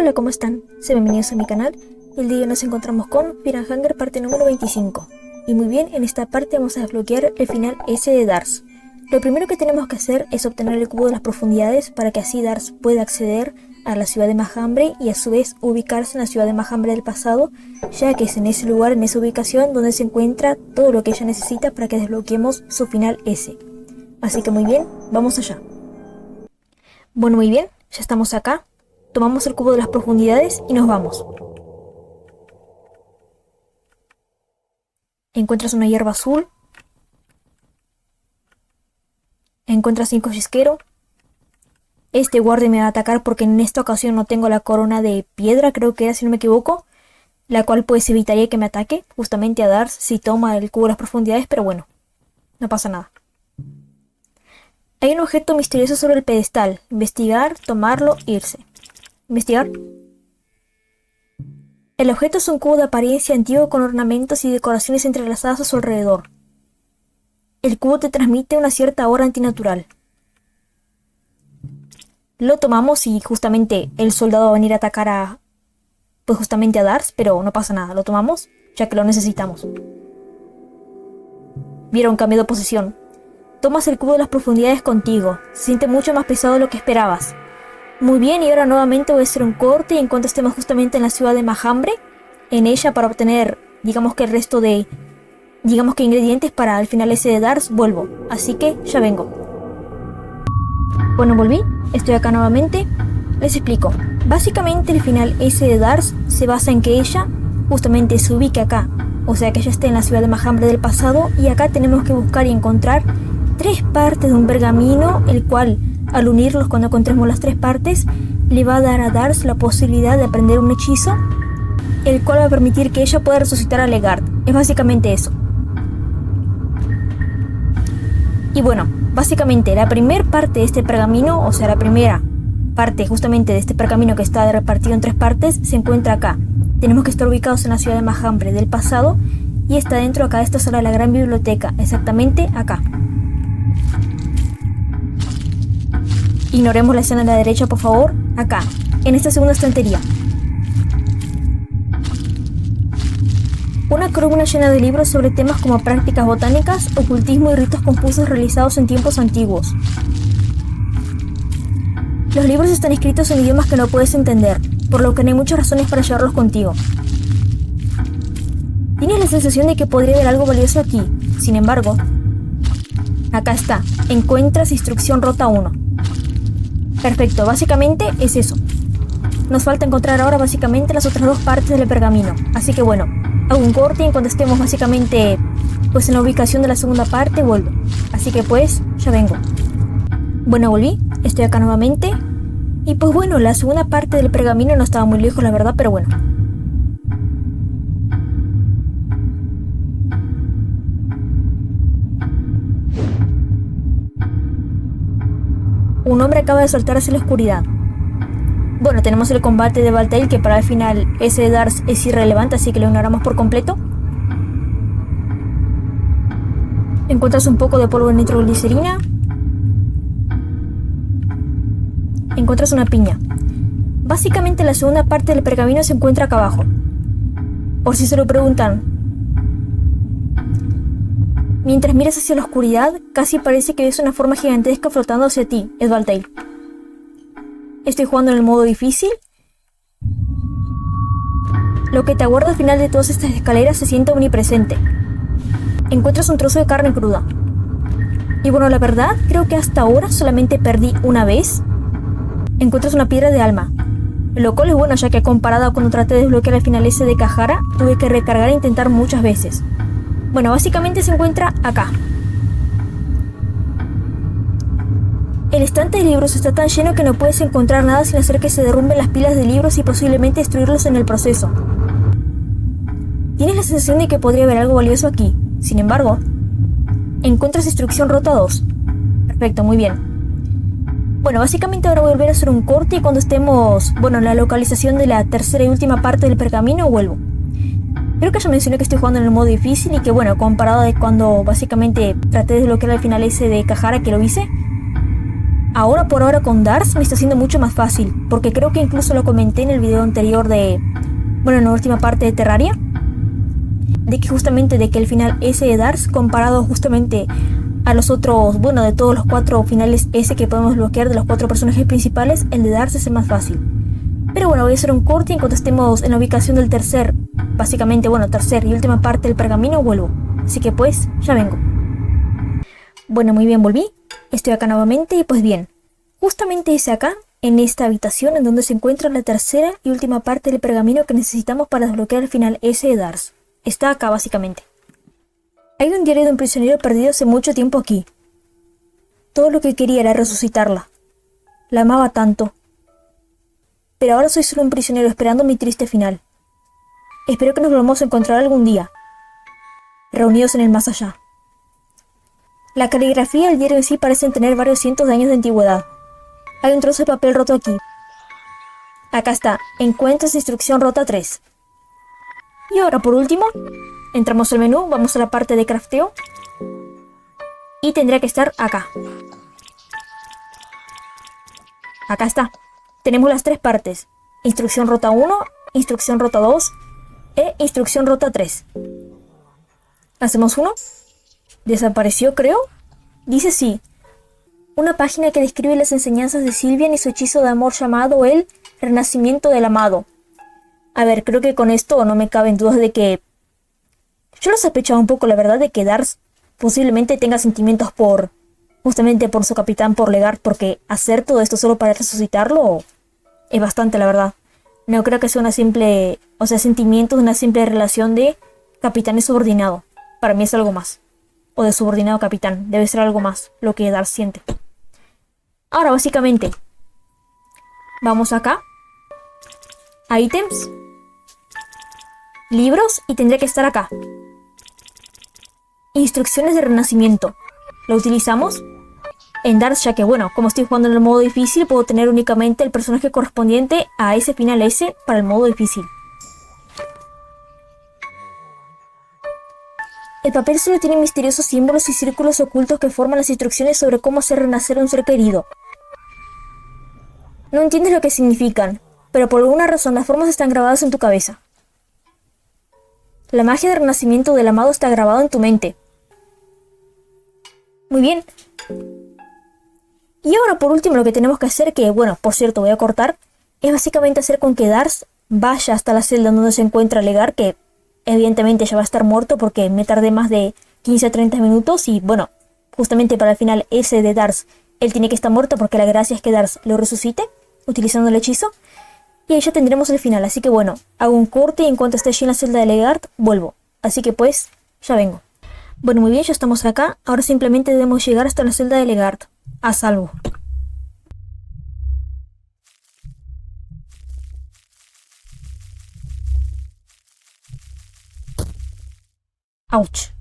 Hola, ¿cómo están? Sean bienvenidos a mi canal. El día de hoy nos encontramos con Fear and Hunger parte número 25. Y muy bien, en esta parte vamos a desbloquear el final S de Darts. Lo primero que tenemos que hacer es obtener el cubo de las profundidades para que así Darts pueda acceder a la ciudad de Majambre y a su vez ubicarse en la ciudad de Majambre del pasado, ya que es en ese lugar, en esa ubicación, donde se encuentra todo lo que ella necesita para que desbloqueemos su final S. Así que muy bien, vamos allá. Bueno, muy bien, ya estamos acá. Tomamos el cubo de las profundidades y nos vamos. Encuentras una hierba azul. Encuentras 5 chisquero. Este guardia me va a atacar porque en esta ocasión no tengo la corona de piedra, creo que era, si no me equivoco, la cual pues evitaría que me ataque justamente a Darts si toma el cubo de las profundidades, pero bueno, no pasa nada. Hay un objeto misterioso sobre el pedestal. Investigar, tomarlo, irse. Investigar. El objeto es un cubo de apariencia antigua con ornamentos y decoraciones entrelazadas a su alrededor. El cubo te transmite una cierta aura antinatural. Lo tomamos y justamente el soldado va a venir a atacar a Darts, pero no pasa nada, lo tomamos ya que lo necesitamos. Vieron, cambio de posición. Tomas el cubo de las profundidades contigo. Se siente mucho más pesado de lo que esperabas. Muy bien, y ahora nuevamente voy a hacer un corte y en cuanto estemos justamente en la ciudad de Majambre, en ella para obtener, digamos que el resto de, ingredientes para el final ese de Darts, vuelvo. Así que ya vengo. Bueno, volví, estoy acá nuevamente. Les explico. Básicamente el final ese de Darts se basa en que ella justamente se ubique acá. O sea que ella esté en la ciudad de Majambre del pasado y acá tenemos que buscar y encontrar 3 partes de un pergamino, el cual, al unirlos cuando encontremos las 3 partes, le va a dar a Darts la posibilidad de aprender un hechizo, el cual va a permitir que ella pueda resucitar a Legard. Es básicamente eso. Y bueno, básicamente la primera parte de este pergamino, o sea la primera parte justamente de este pergamino que está repartido en 3 partes, se encuentra acá. Tenemos que estar ubicados en la ciudad de Majambre del pasado y está dentro acá de esta sala de la gran biblioteca, exactamente acá. Ignoremos la escena de la derecha, por favor. Acá, en esta segunda estantería. Una columna llena de libros sobre temas como prácticas botánicas, ocultismo y ritos confusos realizados en tiempos antiguos. Los libros están escritos en idiomas que no puedes entender, por lo que no hay muchas razones para llevarlos contigo. Tienes la sensación de que podría haber algo valioso aquí. Sin embargo, acá está. Encuentras instrucción rota 1. Perfecto, básicamente es eso. Nos falta encontrar ahora básicamente las otras 2 partes del pergamino. Así que bueno, hago un corte y en cuanto estemos básicamente pues en la ubicación de la segunda parte vuelvo. Así que pues ya vengo. Bueno, volví, estoy acá nuevamente. Y pues bueno, la segunda parte del pergamino no estaba muy lejos, la verdad, pero bueno. Un hombre acaba de saltar hacia la oscuridad. Bueno, tenemos el combate de Valtail, que para el final ese de Darts es irrelevante, así que lo ignoramos por completo. Encuentras un poco de polvo de nitroglicerina. Encuentras una piña. Básicamente la segunda parte del pergamino se encuentra acá abajo. Por si se lo preguntan. Mientras miras hacia la oscuridad, casi parece que ves una forma gigantesca flotando hacia ti. Es Valtail. Estoy jugando en el modo difícil. Lo que te aguarda al final de todas estas escaleras se siente omnipresente. Encuentras un trozo de carne cruda. Y bueno, la verdad, creo que hasta ahora solamente perdí una vez. Encuentras una piedra de alma. Lo cual es bueno, ya que comparado a cuando traté de desbloquear el final ese de Cajara, tuve que recargar e intentar muchas veces. Bueno, básicamente se encuentra acá. El estante de libros está tan lleno que no puedes encontrar nada sin hacer que se derrumben las pilas de libros y posiblemente destruirlos en el proceso. Tienes la sensación de que podría haber algo valioso aquí. Sin embargo, encuentras instrucción rota 2. Perfecto, muy bien. Bueno, básicamente ahora voy a volver a hacer un corte y cuando estemos, en la localización de la tercera y última parte del pergamino vuelvo. Creo que ya mencioné que estoy jugando en el modo difícil y que comparado de cuando básicamente traté de desbloquear al final ese de Cajara que lo hice, Ahora por ahora con Dars me está siendo mucho más fácil, porque creo que incluso lo comenté en el video anterior en la última parte de Terraria, de que justamente de que el final S de Dars comparado justamente a los otros, de todos los 4 finales S que podemos bloquear de los 4 personajes principales, el de Dars es el más fácil. Pero bueno, voy a hacer un corte y en cuanto estemos en la ubicación del tercer y última parte del pergamino vuelvo. Así que pues, ya vengo. Bueno, muy bien, volví. Estoy acá nuevamente y pues bien. Justamente es acá, en esta habitación, en donde se encuentra la tercera y última parte del pergamino que necesitamos para desbloquear el final S de Dars. Está acá básicamente. Hay un diario de un prisionero perdido hace mucho tiempo aquí. Todo lo que quería era resucitarla. La amaba tanto. Pero ahora soy solo un prisionero esperando mi triste final. Espero que nos volvamos a encontrar algún día, reunidos en el más allá. La caligrafía y el diario en sí parecen tener varios cientos de años de antigüedad. Hay un trozo de papel roto aquí. Acá está, encuentras instrucción rota 3. Y ahora por último, entramos al menú, vamos a la parte de crafteo. Y tendría que estar acá. Acá está. Tenemos las 3 partes. Instrucción rota 1, instrucción rota 2 e instrucción rota 3. Hacemos uno. ¿Desapareció, creo? Dice sí. Una página que describe las enseñanzas de Sylvian y su hechizo de amor llamado el Renacimiento del Amado. A ver, creo que con esto no me caben dudas de que... Yo lo sospechaba un poco, la verdad, de que Dars posiblemente tenga sentimientos justamente por su capitán, por Legard, porque hacer todo esto solo para resucitarlo es bastante, la verdad. No creo que sea sentimientos de una simple relación de capitán y subordinado. Para mí es algo más. O de subordinado a capitán. Debe ser algo más lo que Dars siente. Ahora, básicamente, vamos acá. A ítems. Libros y tendría que estar acá. Instrucciones de renacimiento. Lo utilizamos en Dars, ya que como estoy jugando en el modo difícil, puedo tener únicamente el personaje correspondiente a ese final S para el modo difícil. El papel solo tiene misteriosos símbolos y círculos ocultos que forman las instrucciones sobre cómo hacer renacer a un ser querido. No entiendes lo que significan, pero por alguna razón las formas están grabadas en tu cabeza. La magia de renacimiento del amado está grabada en tu mente. Muy bien. Y ahora por último lo que tenemos que hacer, que por cierto voy a cortar, es básicamente hacer con que Dars vaya hasta la celda donde se encuentra Legard, que evidentemente ya va a estar muerto porque me tardé más de 15 a 30 minutos y justamente para el final ese de Dars, él tiene que estar muerto porque la gracia es que Dars lo resucite utilizando el hechizo y ahí ya tendremos el final, así que hago un corte y en cuanto esté allí en la celda de Legard, vuelvo, así que pues, ya vengo. Bueno, muy bien, ya estamos acá, ahora simplemente debemos llegar hasta la celda de Legard, a salvo. Ouch.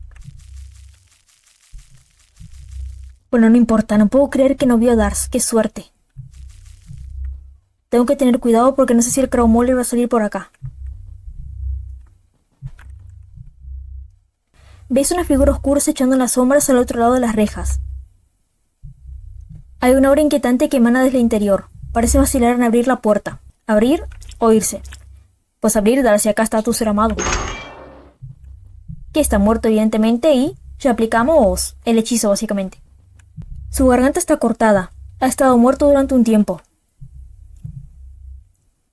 Bueno, no importa, no puedo creer que no vio a Dars, qué suerte. Tengo que tener cuidado porque no sé si el Crow Mauler va a salir por acá. Ves una figura oscura echando en las sombras al otro lado de las rejas. Hay una aura inquietante que emana desde el interior. Parece vacilar en abrir la puerta. Abrir o irse. Pues abrir, dar hacia acá está tu ser amado. Que está muerto evidentemente y ya aplicamos el hechizo básicamente. Su garganta está cortada. Ha estado muerto durante un tiempo.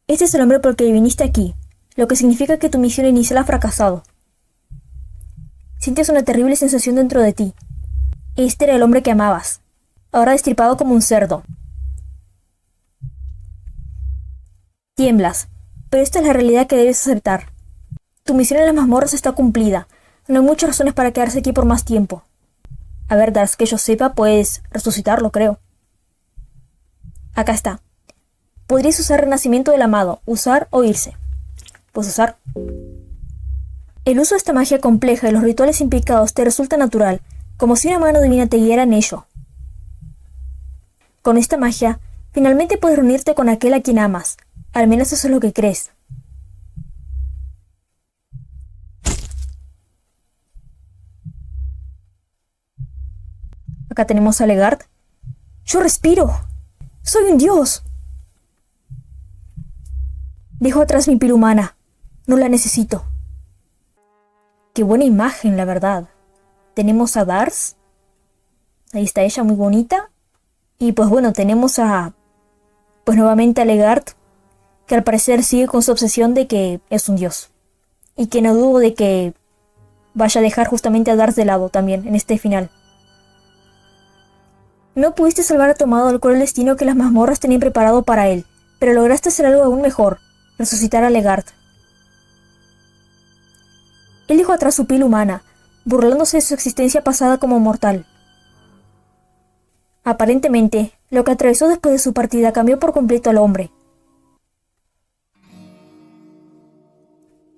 Este es el hombre por el que viniste aquí, lo que significa que tu misión inicial ha fracasado. Sientes una terrible sensación dentro de ti. Este era el hombre que amabas, ahora destripado como un cerdo. Tiemblas, pero esta es la realidad que debes aceptar. Tu misión en las mazmorras está cumplida. No hay muchas razones para quedarse aquí por más tiempo. A ver, Dars, que yo sepa, puedes resucitarlo, creo. Acá está. Podrías usar Renacimiento del Amado, usar o irse. Pues usar. El uso de esta magia compleja y los rituales implicados te resulta natural, como si una mano divina te guiara en ello. Con esta magia, finalmente puedes reunirte con aquel a quien amas. Al menos eso es lo que crees. Acá tenemos a Legard. ¡Yo respiro! ¡Soy un dios! Dejo atrás mi piel humana. No la necesito. Qué buena imagen, la verdad. Tenemos a Darcy. Ahí está ella, muy bonita. Y pues bueno, tenemos pues nuevamente a Legard, que al parecer sigue con su obsesión de que es un dios. Y que no dudo de que vaya a dejar justamente a Darcy de lado también en este final. No pudiste salvar a tu amado del cruel destino que las mazmorras tenían preparado para él, pero lograste hacer algo aún mejor, resucitar a Legard. Él dejó atrás su piel humana, burlándose de su existencia pasada como mortal. Aparentemente, lo que atravesó después de su partida cambió por completo al hombre.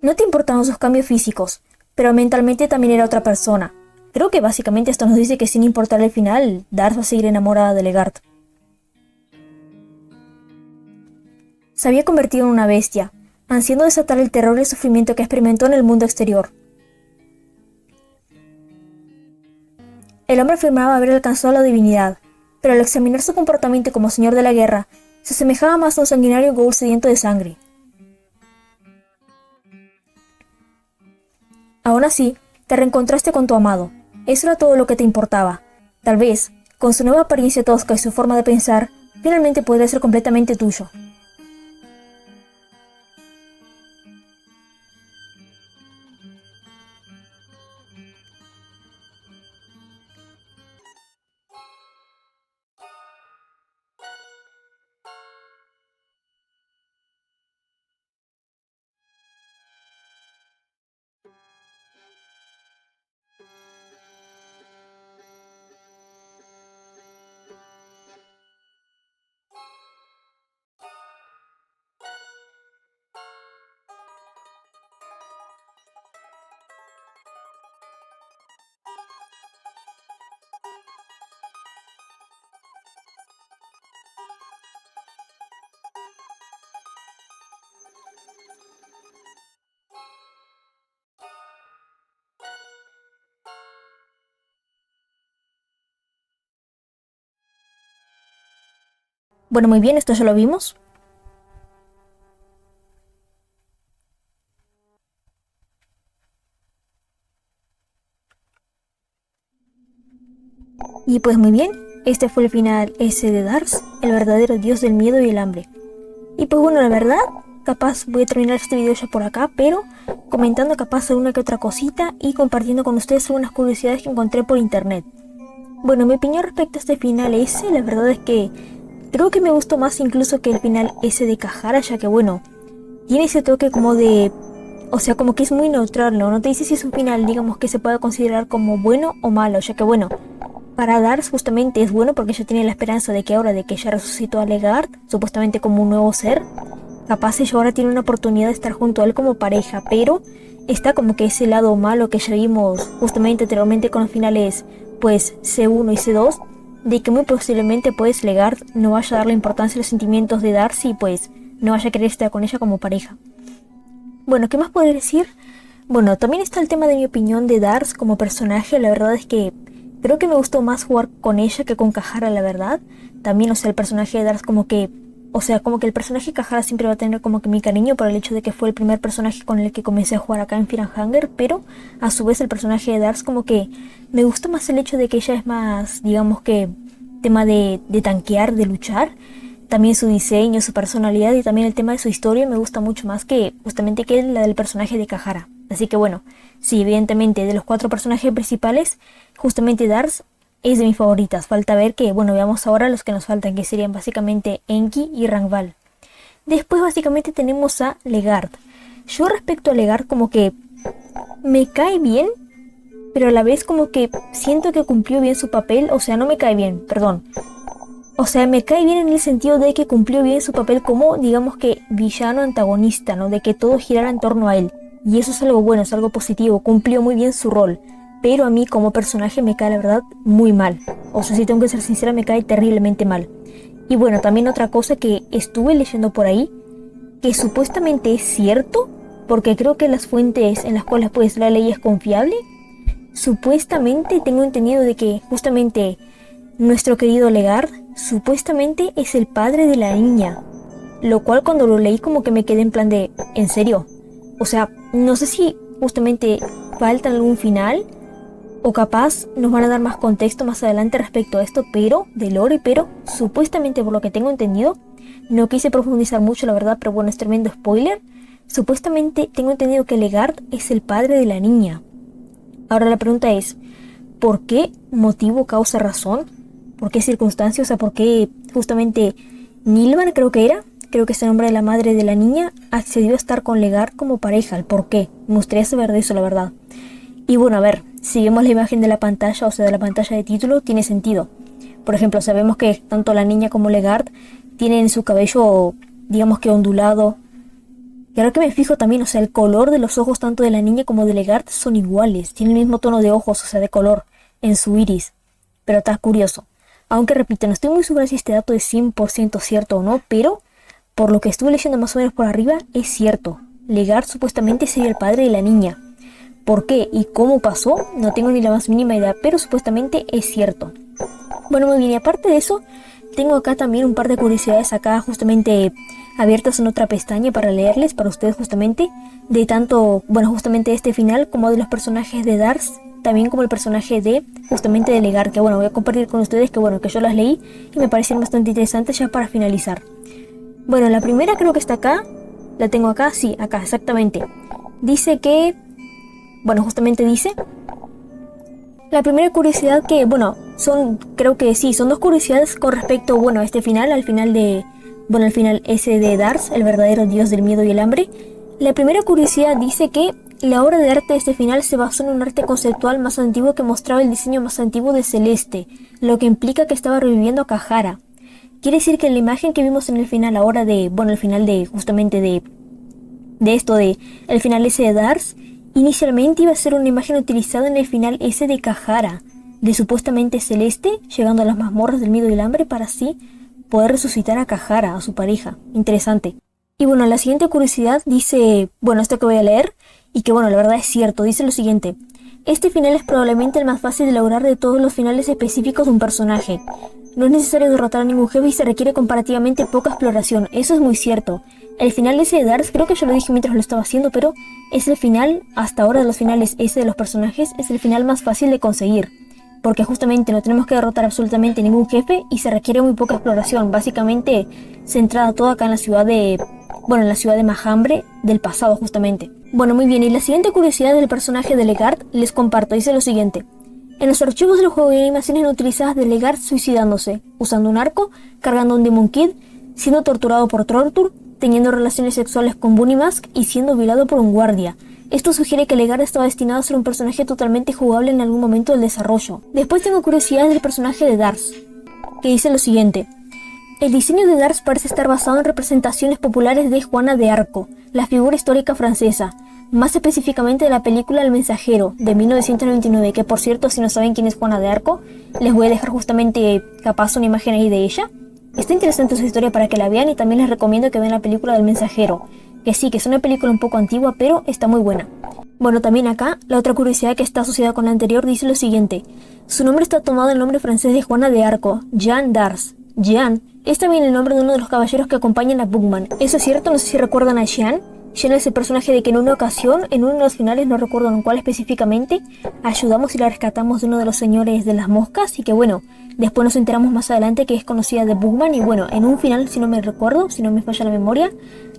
No te importaban sus cambios físicos, pero mentalmente también era otra persona. Creo que básicamente esto nos dice que sin importar el final, Darcy va a seguir enamorada de Legard. Se había convertido en una bestia, ansiando desatar el terror y el sufrimiento que experimentó en el mundo exterior. El hombre afirmaba haber alcanzado la divinidad, pero al examinar su comportamiento como señor de la guerra, se asemejaba más a un sanguinario ghoul sediento de sangre. Aún así, te reencontraste con tu amado. Eso era todo lo que te importaba. Tal vez, con su nueva apariencia tosca y su forma de pensar, finalmente podría ser completamente tuyo. Bueno, muy bien, esto ya lo vimos. Y pues muy bien, este fue el final ese de Darcy, el verdadero dios del miedo y el hambre. Y pues bueno, la verdad, capaz voy a terminar este video ya por acá, pero comentando capaz alguna que otra cosita y compartiendo con ustedes algunas curiosidades que encontré por internet. Bueno, mi opinión respecto a este final ese, la verdad es que creo que me gustó más incluso que el final ese de Cajara, ya que bueno, tiene ese toque como de... O sea, como que es muy neutral, ¿no? No te dice si es un final, digamos, que se pueda considerar como bueno o malo, ya que bueno, para Darcy justamente es bueno porque ella tiene la esperanza de que ahora de que ella resucitó a Legard, supuestamente como un nuevo ser, capaz ella ahora tiene una oportunidad de estar junto a él como pareja, pero está como que ese lado malo que ya vimos justamente anteriormente con los finales pues C1 y C2, de que muy posiblemente pues Legard no vaya a darle importancia a los sentimientos de Darcy y pues no vaya a querer estar con ella como pareja. Bueno, ¿qué más puedo decir? Bueno, también está el tema de mi opinión de Darcy como personaje. La verdad es que creo que me gustó más jugar con ella que con Cajara, la verdad. También, o sea, el personaje de Darcy como que... O sea, como que el personaje de Cajara siempre va a tener como que mi cariño por el hecho de que fue el primer personaje con el que comencé a jugar acá en Fear & Hunger, pero a su vez el personaje de Darcy como que me gustó más el hecho de que ella es más, digamos que, tema de tanquear, de luchar. También su diseño, su personalidad y también el tema de su historia me gusta mucho más que justamente que la del personaje de Cajara. Así que bueno, sí, evidentemente de los 4 personajes principales, justamente Darcy es de mis favoritas. Falta ver que, bueno, veamos ahora los que nos faltan, que serían básicamente Enki y Rangval. Después básicamente tenemos a Legard. Yo respecto a Legard como que me cae bien, pero a la vez como que siento que cumplió bien su papel. O sea, no me cae bien, perdón. O sea, me cae bien en el sentido de que cumplió bien su papel como, digamos que, villano antagonista, ¿no? De que todo girara en torno a él. Y eso es algo bueno, es algo positivo, cumplió muy bien su rol. Pero a mí como personaje me cae, la verdad, muy mal. O sea, si tengo que ser sincera, me cae terriblemente mal. Y bueno, también otra cosa que estuve leyendo por ahí, que supuestamente es cierto, porque creo que las fuentes en las cuales pues la ley es confiable, supuestamente tengo entendido de que justamente nuestro querido Legard supuestamente es el padre de la niña. Lo cual cuando lo leí como que me quedé en plan de, ¿en serio? O sea, no sé si justamente falta algún final o capaz nos van a dar más contexto más adelante respecto a esto, pero, de lore, pero supuestamente por lo que tengo entendido, no quise profundizar mucho la verdad, pero bueno, es tremendo spoiler. Supuestamente tengo entendido que Legard es el padre de la niña. Ahora la pregunta es, ¿por qué motivo, causa, razón? ¿Por qué circunstancia? O sea, ¿por qué justamente Nilvan creo que es el nombre de la madre de la niña, accedió a estar con Legard como pareja? ¿El por qué? Me gustaría saber de eso, la verdad. Y bueno, a ver, si vemos la imagen de la pantalla, o sea, de la pantalla de título, tiene sentido. Por ejemplo, sabemos que tanto la niña como Legard tienen su cabello, digamos que ondulado. Y ahora que me fijo también, o sea, el color de los ojos tanto de la niña como de Legard son iguales. Tienen el mismo tono de ojos, o sea, de color, en su iris. Pero está curioso. Aunque repito, no estoy muy segura si este dato es 100% cierto o no, pero por lo que estuve leyendo más o menos por arriba, es cierto. Legard supuestamente sería el padre de la niña. ¿Por qué y cómo pasó? No tengo ni la más mínima idea, pero supuestamente es cierto. Bueno, muy bien, y aparte de eso, tengo acá también un par de curiosidades acá justamente abiertas en otra pestaña para leerles, para ustedes justamente, de tanto, bueno, justamente este final como de los personajes de Dars, también como el personaje de, justamente de Legard, que bueno, voy a compartir con ustedes que bueno, que yo las leí y me parecieron bastante interesantes ya para finalizar. Bueno, la primera creo que está acá, la tengo acá, sí, acá, exactamente. Dice que, bueno, justamente dice, la primera curiosidad que, bueno, creo que sí, son dos curiosidades con respecto, bueno, a este final, al final ese de Dars, el verdadero dios del miedo y el hambre. La primera curiosidad dice que la obra de arte de este final se basó en un arte conceptual más antiguo que mostraba el diseño más antiguo de Celeste, lo que implica que estaba reviviendo a Cajara. Quiere decir que la imagen que vimos en el final ahora de, bueno, el final de, justamente de esto de, el final ese de Dars, inicialmente iba a ser una imagen utilizada en el final ese de Cajara, de supuestamente Celeste, llegando a las mazmorras del miedo y el hambre para así poder resucitar a Cajara, a su pareja. Interesante. Y bueno, la siguiente curiosidad dice, bueno, esto que voy a leer, y que bueno, la verdad es cierto, dice lo siguiente. Este final es probablemente el más fácil de lograr de todos los finales específicos de un personaje. No es necesario derrotar a ningún jefe y se requiere comparativamente poca exploración, eso es muy cierto. El final ese de Dars, creo que yo lo dije mientras lo estaba haciendo, pero es el final, hasta ahora de los finales ese de los personajes, es el final más fácil de conseguir. Porque justamente no tenemos que derrotar absolutamente ningún jefe y se requiere muy poca exploración, básicamente centrada toda acá en la ciudad de, bueno, en la ciudad de Mahambre del pasado justamente. Bueno, muy bien, y la siguiente curiosidad del personaje de Legard les comparto, dice lo siguiente. En los archivos del juego hay animaciones no utilizadas de Legard suicidándose, usando un arco, cargando un Demon Kid, siendo torturado por Tortur, teniendo relaciones sexuales con Bunny Mask y siendo violado por un guardia. Esto sugiere que Legard estaba destinado a ser un personaje totalmente jugable en algún momento del desarrollo. Después tengo curiosidades del personaje de Dars, que dice lo siguiente. El diseño de Dars parece estar basado en representaciones populares de Juana de Arco, la figura histórica francesa, más específicamente de la película El Mensajero, de 1999, que por cierto, si no saben quién es Juana de Arco, les voy a dejar justamente capaz una imagen ahí de ella. Está interesante su historia para que la vean y también les recomiendo que vean la película del Mensajero, que sí, que es una película un poco antigua, pero está muy buena. Bueno, también acá, la otra curiosidad que está asociada con la anterior dice lo siguiente. Su nombre está tomado del nombre francés de Juana de Arco, Jeanne d'Ars. Jeanne es también el nombre de uno de los caballeros que acompañan a Bugman. ¿Eso es cierto? No sé si recuerdan a Jeanne. Jeanne es el personaje de que en una ocasión, en uno de los finales, no recuerdo en cuál específicamente, ayudamos y la rescatamos de uno de los señores de las moscas y que bueno, después nos enteramos más adelante que es conocida de Bugman y bueno, en un final, si no me recuerdo, si no me falla la memoria,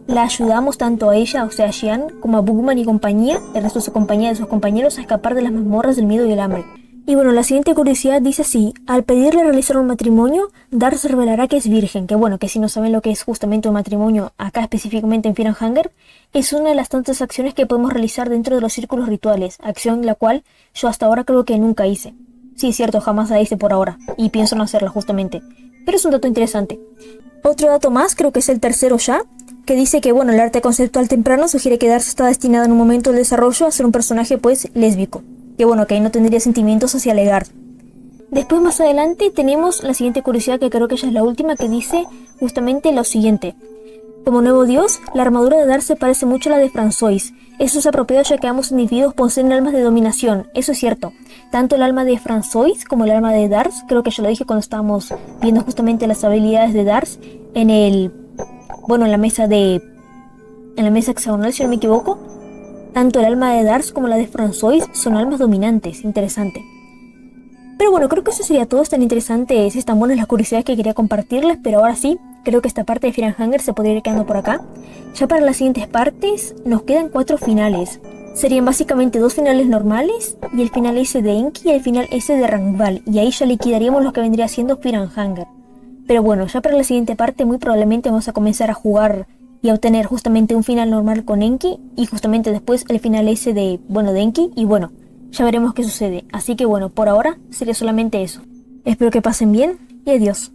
la ayudamos tanto a ella, o sea a Jeanne, como a Bugman y compañía, el resto de su compañía de sus compañeros, a escapar de las mazmorras del miedo y el hambre. Y bueno, la siguiente curiosidad dice así, al pedirle realizar un matrimonio, Dars revelará que es virgen, que bueno, que si no saben lo que es justamente un matrimonio, acá específicamente en Fear and Hunger, es una de las tantas acciones que podemos realizar dentro de los círculos rituales, acción la cual yo hasta ahora creo que nunca hice. Sí, es cierto, jamás la hice por ahora, y pienso no hacerla justamente, pero es un dato interesante. Otro dato más, creo que es el tercero ya, que dice que bueno, el arte conceptual temprano sugiere que Dars está destinado en un momento del desarrollo a ser un personaje pues lésbico. Que bueno, que ahí no tendría sentimientos hacia Legard. Después más adelante tenemos la siguiente curiosidad que creo que ya es la última que dice justamente lo siguiente. Como nuevo dios, la armadura de Dars se parece mucho a la de François. Eso es apropiado ya que ambos individuos poseen almas de dominación, eso es cierto. tanto el alma de François como el alma de Dars. Creo que ya lo dije cuando estábamos viendo justamente las habilidades de Dars en en la mesa hexagonal, si no me equivoco. Tanto el alma de Dars como la de François son almas dominantes. Interesante. Pero bueno, creo que eso sería todo. Es tan interesante, es tan buenas las curiosidades que quería compartirles, pero ahora sí, creo que esta parte de Fear and Hunger se podría ir quedando por acá. Ya para las siguientes partes nos quedan 4 finales. Serían básicamente 2 finales normales y el final S de Enki y el final S de Rangval, y ahí ya liquidaríamos lo que vendría siendo Fear and Hunger. Pero bueno, ya para la siguiente parte muy probablemente vamos a comenzar a jugar y a obtener justamente un final normal con Enki y justamente después el final S de Enki, y bueno, ya veremos qué sucede. Así que bueno, por ahora sería solamente eso. Espero que pasen bien y adiós.